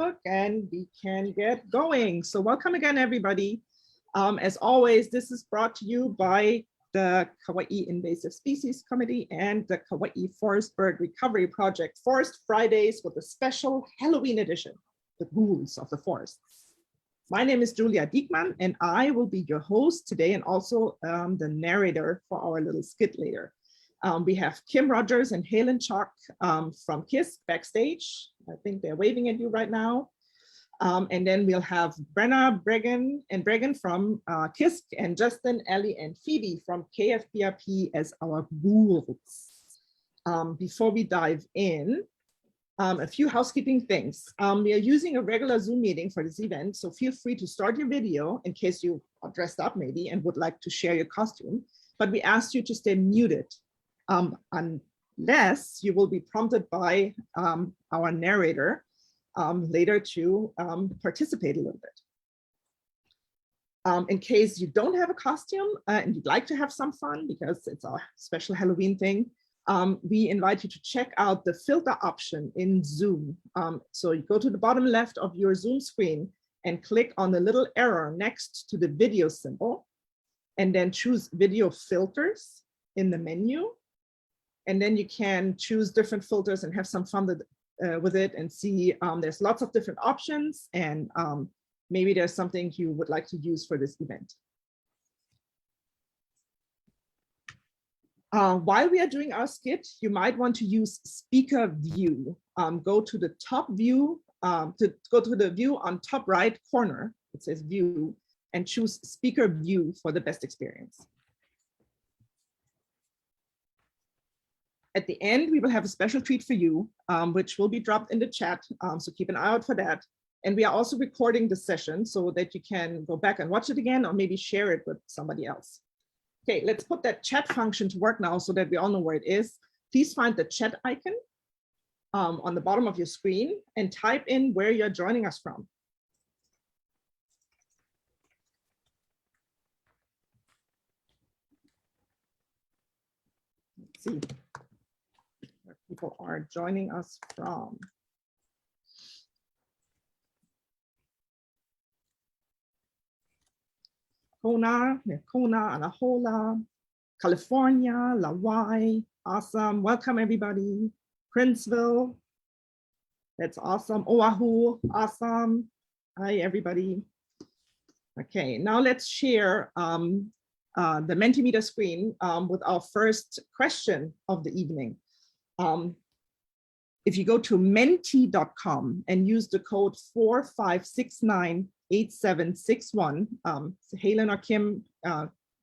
Facebook and we can get going. So welcome again, everybody. As always, this is brought to you by the Kauaʻi Invasive Species Committee and the Kauaʻi Forest Bird Recovery Project Forest Fridays with a special Halloween edition, the Ghouls of the Forest. My name is Julia Diekmann and I will be your host today and also the narrator for our little skit later. We have Kim Rogers and Helen Chalk from KISS backstage. I think they're waving at you right now. And then we'll have Brenna Bregan from KISS and Justin, Ellie, and Phoebe from KFBRP as our ghouls. Before we dive in, a few housekeeping things. We are using a regular Zoom meeting for this event, so feel free to start your video in case you are dressed up maybe and would like to share your costume, but we ask you to stay muted unless you will be prompted by our narrator later to participate a little bit. In case you don't have a costume and you'd like to have some fun because it's our special Halloween thing, we invite you to check out the filter option in Zoom. So you go to the bottom left of your Zoom screen and click on the little arrow next to the video symbol and then choose video filters in the menu. And then you can choose different filters and have some fun with it and see there's lots of different options and maybe there's something you would like to use for this event. While we are doing our skit, you might want to use speaker view. Go to the top view, go to the view on top right corner, it says view, and choose speaker view for the best experience. At the end, we will have a special treat for you, which will be dropped in the chat, so keep an eye out for that. And we are also recording the session so that you can go back and watch it again or maybe share it with somebody else. Okay, let's put that chat function to work now so that we all know where it is. Please find the chat icon on the bottom of your screen and type in where you're joining us from. Let's see. People are joining us from. Kona, Anahola, California, Hawaii, awesome. Welcome everybody. Princeville, that's awesome. Oahu, awesome. Hi everybody. Okay, now let's share the Mentimeter screen with our first question of the evening. If you go to menti.com and use the code 45698761, Helen or Kim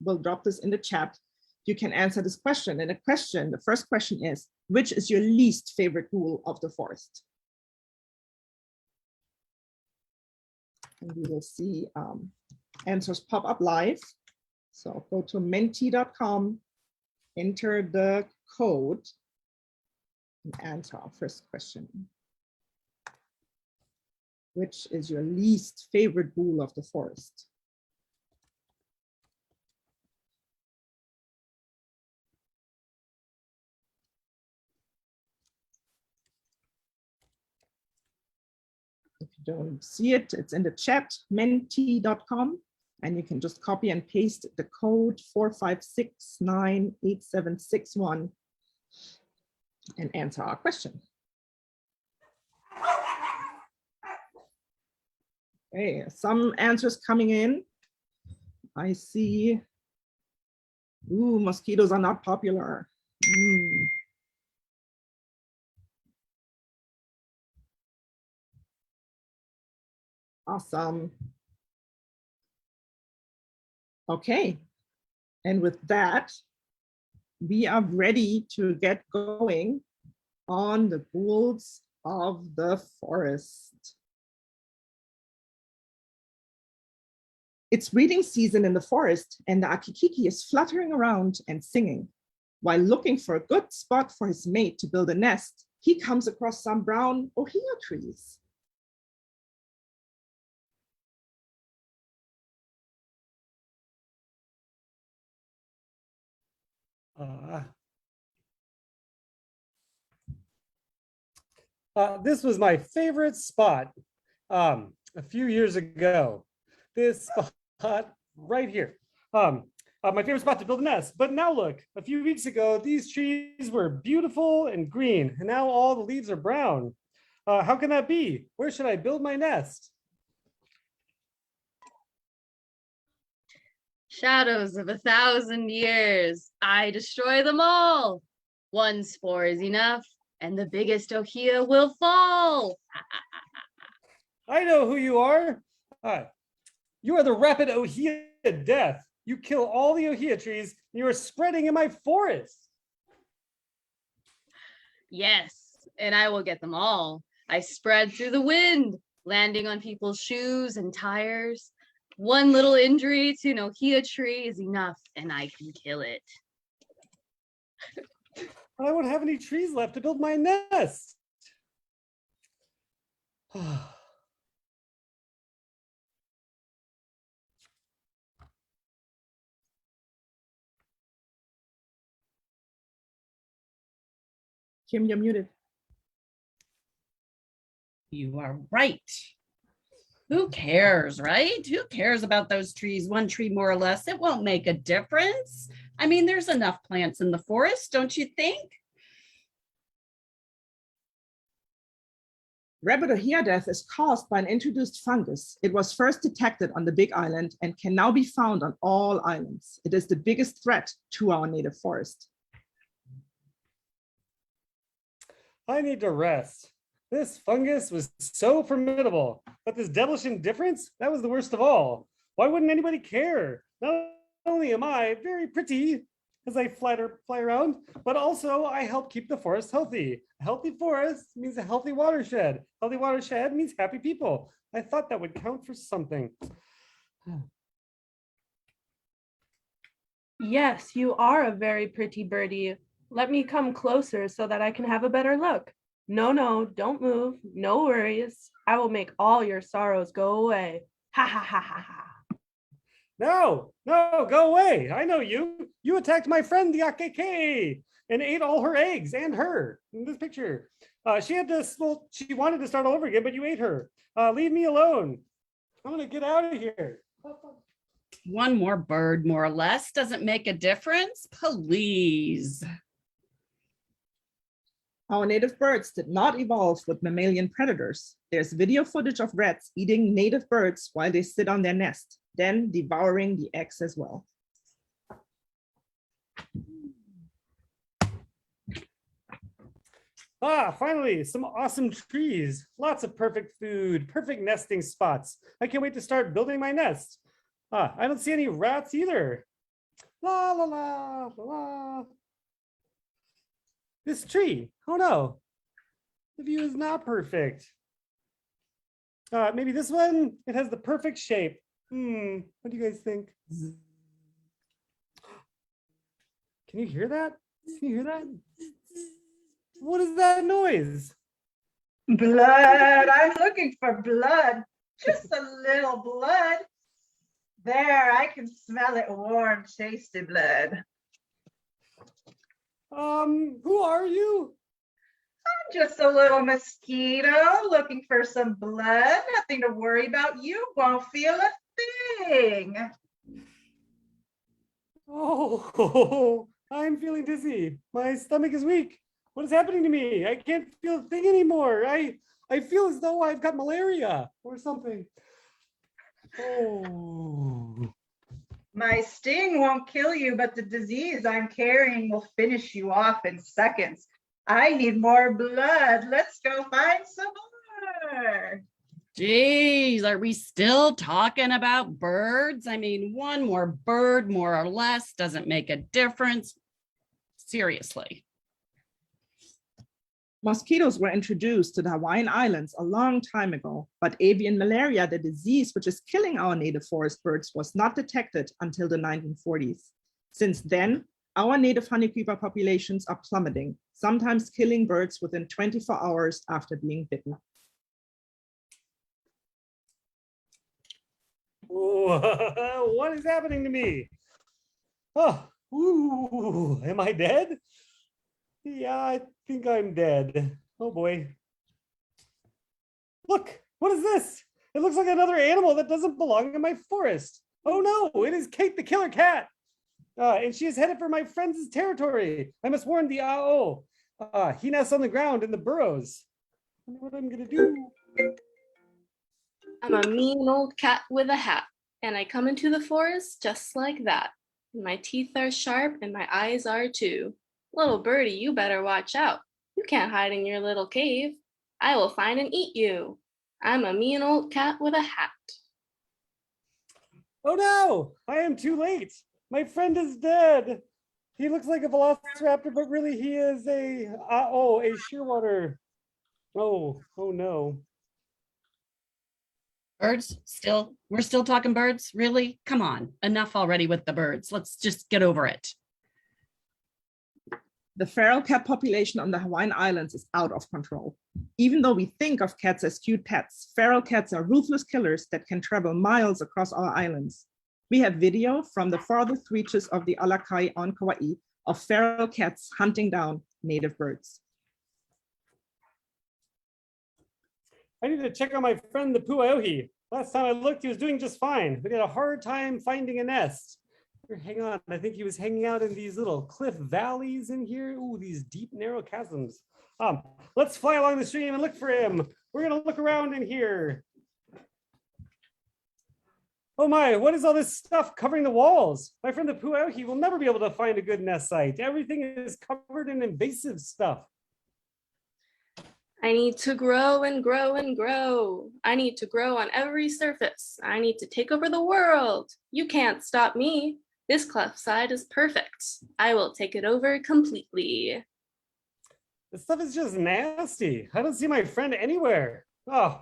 will drop this in the chat, you can answer this question. And the first question is, which is your least favorite ghoul of the forest? And we will see answers pop up live. So go to menti.com, enter the code, and answer our first question. Which is your least favorite ghoul of the forest? If you don't see it, it's in the chat, menti.com, and you can just copy and paste the code 45698761 and answer our question. Okay, some answers coming in. I see, ooh, mosquitoes are not popular. Awesome. Okay, and with that, we are ready to get going on the ghouls of the forest. It's breeding season in the forest and the akikiki is fluttering around and singing. While looking for a good spot for his mate to build a nest, he comes across some brown ohia trees. This was my favorite spot. A few years ago, this spot right here. My favorite spot to build a nest. But now look, a few weeks ago, these trees were beautiful and green, and now all the leaves are brown. How can that be? Where should I build my nest? Shadows of 1,000 years. I destroy them all. One spore is enough, and the biggest ohia will fall. I know who you are. You are the rapid ohia death. You kill all the ohia trees, and you are spreading in my forest. Yes, and I will get them all. I spread through the wind, landing on people's shoes and tires. One little injury to an ohia tree is enough, and I can kill it. But I won't have any trees left to build my nest. Kim, you're muted. You are right. Who cares, right? Who cares about those trees? One tree more or less, it won't make a difference. I mean, there's enough plants in the forest, don't you think? Rapid ohia death is caused by an introduced fungus. It was first detected on the Big Island and can now be found on all islands. It is the biggest threat to our native forest. I need to rest. This fungus was so formidable, but this devilish indifference, that was the worst of all. Why wouldn't anybody care? Not only am I very pretty as I fly around, but also I help keep the forest healthy. A healthy forest means a healthy watershed. Healthy watershed means happy people. I thought that would count for something. Yes, you are a very pretty birdie. Let me come closer so that I can have a better look. No, don't move. No worries. I will make all your sorrows go away. Ha ha ha ha ha. No, go away. I know you. You attacked my friend, the Akeke, and ate all her eggs and her in this picture. She wanted to start all over again, but you ate her. Leave me alone. I'm going to get out of here. One more bird, more or less, doesn't make a difference. Please. Our native birds did not evolve with mammalian predators. There's video footage of rats eating native birds while they sit on their nest, then devouring the eggs as well. Finally, some awesome trees. Lots of perfect food, perfect nesting spots. I can't wait to start building my nest. I don't see any rats either. La la la la la. This tree, oh no, the view is not perfect. Maybe this one, it has the perfect shape. What do you guys think? Can you hear that? Can you hear that? What is that noise? Blood. I'm looking for blood. Just a little blood. There, I can smell it. Warm, tasty blood. Who are you? I'm just a little mosquito looking for some blood. Nothing to worry about. You won't feel a thing. Oh, I'm feeling dizzy. My stomach is weak. What is happening to me? I can't feel a thing anymore. I feel as though I've got malaria or something. Oh. My sting won't kill you, but the disease I'm carrying will finish you off in seconds. I need more blood. Let's go find some more. Geez, are we still talking about birds? I mean, one more bird, more or less, doesn't make a difference. Seriously. Mosquitoes were introduced to the Hawaiian Islands a long time ago, but avian malaria, the disease which is killing our native forest birds, was not detected until the 1940s. Since then, our native honeycreeper populations are plummeting, sometimes killing birds within 24 hours after being bitten. What is happening to me? Am I dead? Yeah, I think I'm dead. Oh boy. Look, What is this? It looks like another animal that doesn't belong in my forest. Oh no, it is Kate the killer cat. And she is headed for my friend's territory. I must warn the AO. He nests on the ground in the burrows. I wonder what I'm gonna do. I'm a mean old cat with a hat, and I come into the forest just like that. My teeth are sharp and my eyes are too. Little birdie, you better watch out. You can't hide in your little cave. I will find and eat you. I'm a mean old cat with a hat. Oh no, I am too late. My friend is dead. He looks like a velociraptor, but really he is a shearwater. Oh no. Birds, we're still talking birds? Really? Come on, enough already with the birds. Let's just get over it. The feral cat population on the Hawaiian Islands is out of control. Even though we think of cats as cute pets, feral cats are ruthless killers that can travel miles across our islands. We have video from the farthest reaches of the Alakai on Kauaʻi of feral cats hunting down native birds. I need to check on my friend the Puaʻi. Last time I looked, he was doing just fine. We had a hard time finding a nest. Hang on, I think he was hanging out in these little cliff valleys in here. Ooh, these deep, narrow chasms. Let's fly along the stream and look for him. We're gonna look around in here. Oh my, what is all this stuff covering the walls? My friend the Puaʻi will never be able to find a good nest site. Everything is covered in invasive stuff. I need to grow and grow and grow. I need to grow on every surface. I need to take over the world. You can't stop me. This cleft side is perfect. I will take it over completely. This stuff is just nasty. I don't see my friend anywhere. Oh,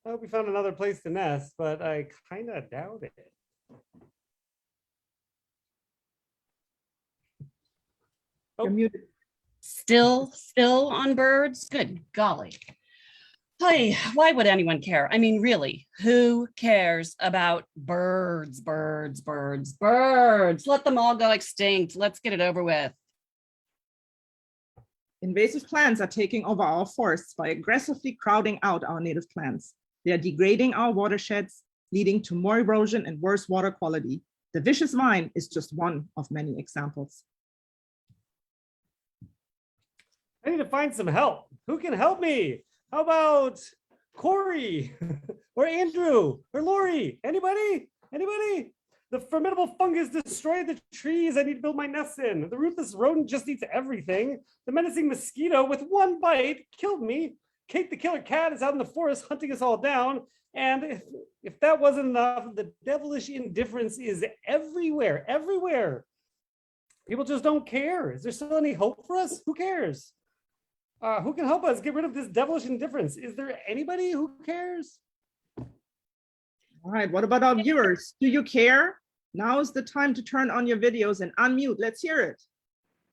I hope we found another place to nest, but I kind of doubt it. You're muted. Still on birds? Good golly. Hey, why would anyone care? I mean, really, who cares about birds? Let them all go extinct. Let's get it over with. Invasive plants are taking over our forests by aggressively crowding out our native plants. They are degrading our watersheds, leading to more erosion and worse water quality. The vicious vine is just one of many examples. I need to find some help. Who can help me? How about Corey or Andrew or Lori? Anybody? The formidable fungus destroyed the trees I need to build my nests in. The ruthless rodent just eats everything. The menacing mosquito with one bite killed me. Kate the killer cat is out in the forest hunting us all down. And if that wasn't enough, the devilish indifference is everywhere. People just don't care. Is there still any hope for us? Who cares? Who can help us get rid of this devilish indifference? Is there anybody who cares? All right, what about our viewers? Do you care? Now is the time to turn on your videos and unmute. Let's hear it.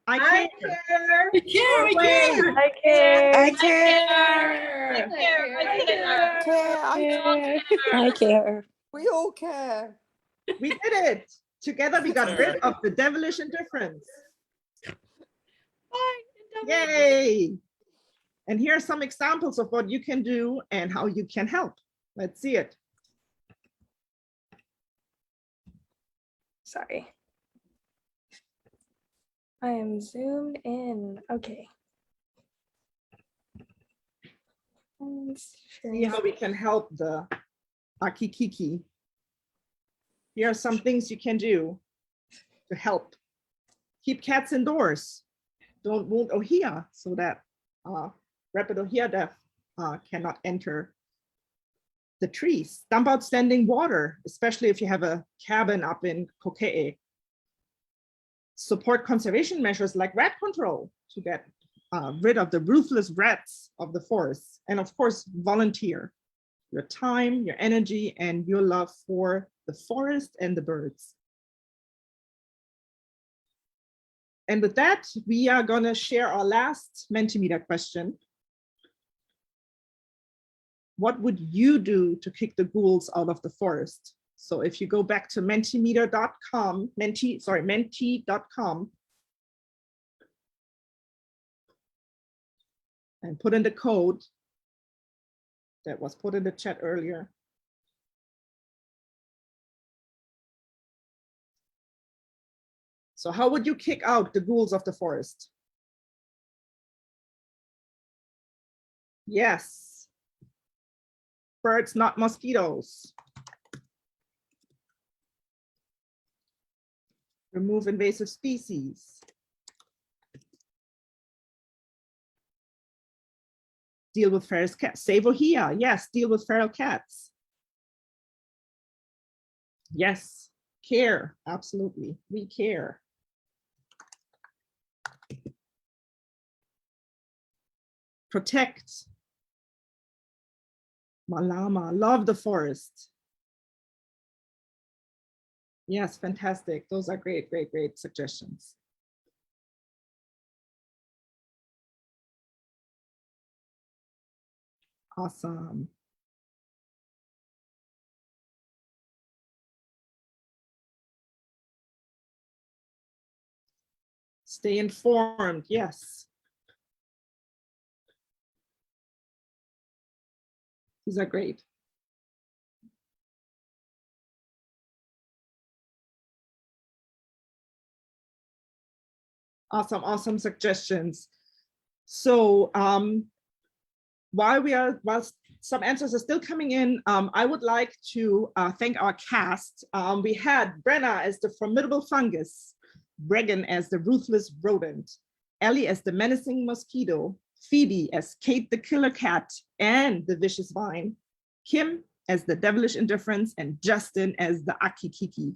I care. I care. I care. I care. We all care. We did it. Together we got rid of the devilish indifference. Yay. And here are some examples of what you can do and how you can help. Let's see it. Sorry. I am zoomed in. Okay. See how we can help the akikiki. Here are some things you can do to help. Keep cats indoors. Don't wound ohia so that rapid ohia death cannot enter the trees. Dump out standing water, especially if you have a cabin up in Kauaʻi. Support conservation measures like rat control to get rid of the ruthless rats of the forest. And of course, volunteer your time, your energy, and your love for the forest and the birds. And with that, we are going to share our last Mentimeter question. What would you do to kick the ghouls out of the forest? So if you go back to mentimeter.com, menti.com, and put in the code that was put in the chat earlier. So how would you kick out the ghouls of the forest? Yes. Birds, not mosquitoes. Remove invasive species. Deal with feral cats. Save Ohia. Yes, deal with feral cats. Yes, care. Absolutely, we care. Protect. Malama, love the forest. Yes, fantastic. Those are great, great, great suggestions. Awesome. Stay informed, yes. These are great. Awesome, awesome suggestions. So while some answers are still coming in, I would like to thank our cast. We had Brenna as the formidable fungus, Bregan as the ruthless rodent, Ellie as the menacing mosquito, Phoebe as Kate the killer cat and the vicious vine, Kim as the devilish indifference, and Justin as the akikiki.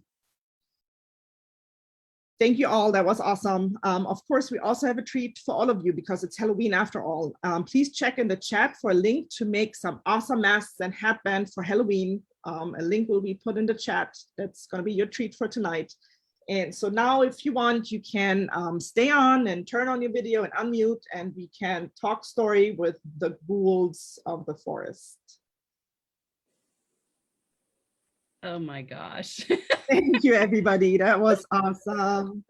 Thank you all, that was awesome. Of course, we also have a treat for all of you because it's Halloween after all. Please check in the chat for a link to make some awesome masks and headbands for Halloween. A link will be put in the chat. That's gonna be your treat for tonight. And so now if you want, you can stay on and turn on your video and unmute and we can talk story with the ghouls of the forest. Oh my gosh. Thank you, everybody. That was awesome.